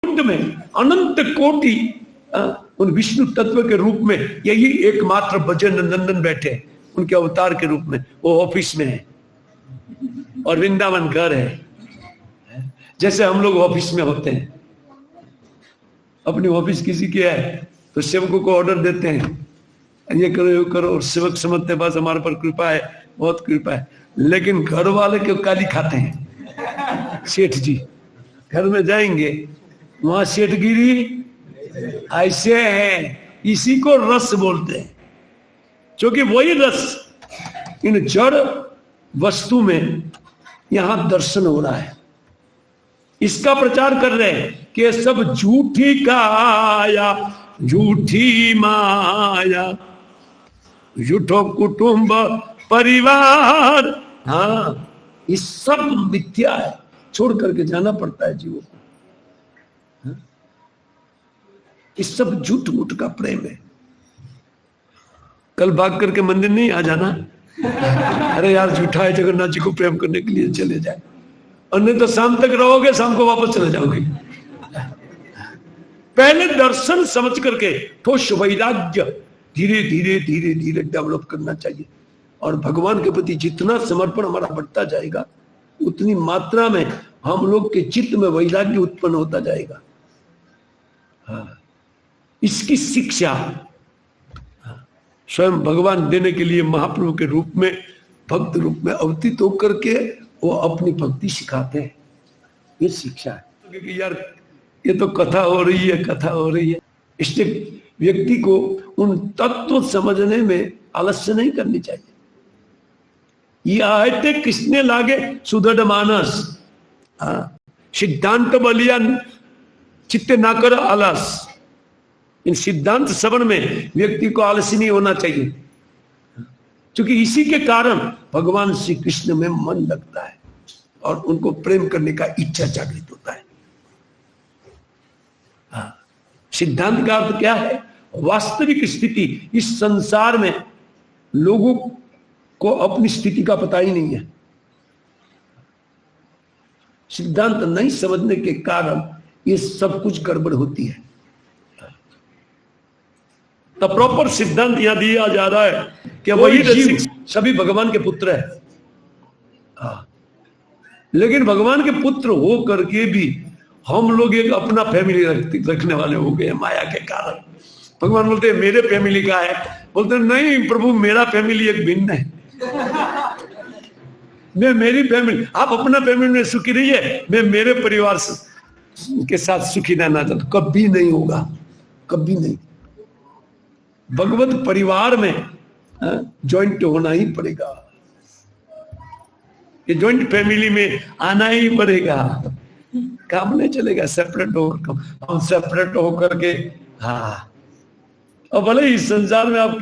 कुंड में अनंत कोटि उन विष्णु तत्व के रूप में यही एकमात्र भजन नंदन बैठे उनके अवतार के रूप में। वो ऑफिस में है और वृंदावन घर है। जैसे हम लोग ऑफिस में होते हैं, अपनी ऑफिस किसी की है तो सेवकों को ऑर्डर देते हैं, ये करो ये करो, और सेवक समझते बस हमारे पर कृपा है, बहुत कृपा है। लेकिन घर वाले क्यों गाली खाते हैं। सेठ जी घर में जाएंगे, वहां सेठगिरी ऐसे है, इसी को रस बोलते हैं, क्योंकि वही रस इन जड़ वस्तु में यहां दर्शन हो रहा है। इसका प्रचार कर रहे हैं कि ये सब झूठी काया, झूठी माया, झूठो कुटुंब परिवार, हाँ ये सब मिथ्या है, छोड़ करके जाना पड़ता है जीवों को। इस सब झूठ मूठ का प्रेम है। कल भाग करके मंदिर नहीं आ जाना, अरे यार झूठा है, जगन्नाथ जी को प्रेम करने के लिए चले जाए, और नहीं तो शाम तक रहोगे, शाम को वापस चले जाओगे। पहले दर्शन समझ करके ठोस वैराग्य धीरे धीरे धीरे धीरे डेवलप करना चाहिए, और भगवान के प्रति जितना समर्पण हमारा बढ़ता जाएगा उतनी मात्रा में हम लोग के चित्त में वैराग्य उत्पन्न होता जाएगा। हाँ, इसकी शिक्षा स्वयं भगवान देने के लिए महाप्रभु के रूप में, भक्त रूप में अवतीत होकर के वो अपनी भक्ति सिखाते हैं। ये शिक्षा है। क्योंकि यार ये तो कथा हो रही है, कथा हो रही है, इसलिए व्यक्ति को उन तत्व समझने में आलस्य नहीं करनी चाहिए। ये आयते किसने लागे? सुदृढ़ मानस, सिद्धांत बलिया चित्ते ना कर आलस। इन सिद्धांत श्रवण में व्यक्ति को आलसी नहीं होना चाहिए, क्योंकि इसी के कारण भगवान श्री कृष्ण में मन लगता है और उनको प्रेम करने का इच्छा जागृत होता है। सिद्धांत का अर्थ क्या है? वास्तविक स्थिति। इस संसार में लोगों को अपनी स्थिति का पता ही नहीं है। सिद्धांत नहीं समझने के कारण ये सब कुछ गड़बड़ होती है। तो प्रॉपर सिद्धांत यहां दिया जा रहा है कि वही जीव सभी भगवान के पुत्र है। लेकिन भगवान के पुत्र हो करके भी हम लोग एक अपना फैमिली रखने वाले हो गए माया के कारण। भगवान बोलते हैं मेरे फैमिली का है, बोलते हैं नहीं प्रभु मेरा फैमिली एक भिन्न है, मैं मेरी फैमिली, आप अपना फैमिली में सुखी रहिए, मैं मेरे परिवार के साथ सुखी रहना चाहता। कभी नहीं होगा, कभी नहीं। भगवत परिवार में जॉइंट होना ही पड़ेगा, ये जॉइंट फैमिली में आना ही पड़ेगा, काम नहीं चलेगा सेपरेट होकर। हम सेपरेट होकर के, हाँ, और भले इस संसार में आप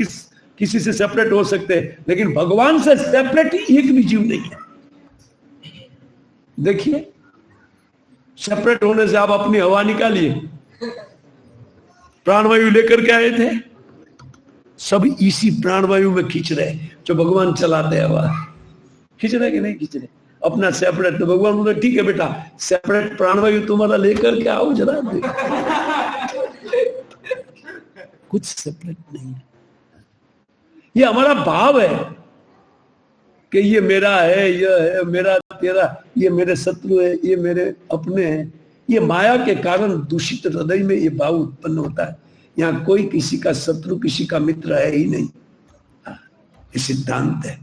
किसी से सेपरेट हो सकते हैं, लेकिन भगवान से सेपरेट एक भी जीव नहीं है। देखिए सेपरेट होने से आप अपनी हवा निकालिए, प्राणवायु लेकर के आए थे, सब इसी प्राणवायु में खींच रहे, जो भगवान चलाते हैं हवा। खींच रहे कि नहीं खींच रहे? अपना सेपरेट। तो भगवान बोले ठीक है बेटा, सेपरेट प्राणवायु तुम्हारा लेकर के आओ जरा। कुछ सेपरेट नहीं है। ये हमारा भाव है कि ये मेरा है, ये है मेरा, तेरा, ये मेरे शत्रु है, ये मेरे अपने हैं। ये माया के कारण दूषित हृदय में ये भाव उत्पन्न होता है। यहाँ कोई किसी का शत्रु, किसी का मित्र है ही नहीं। ये सिद्धांत है।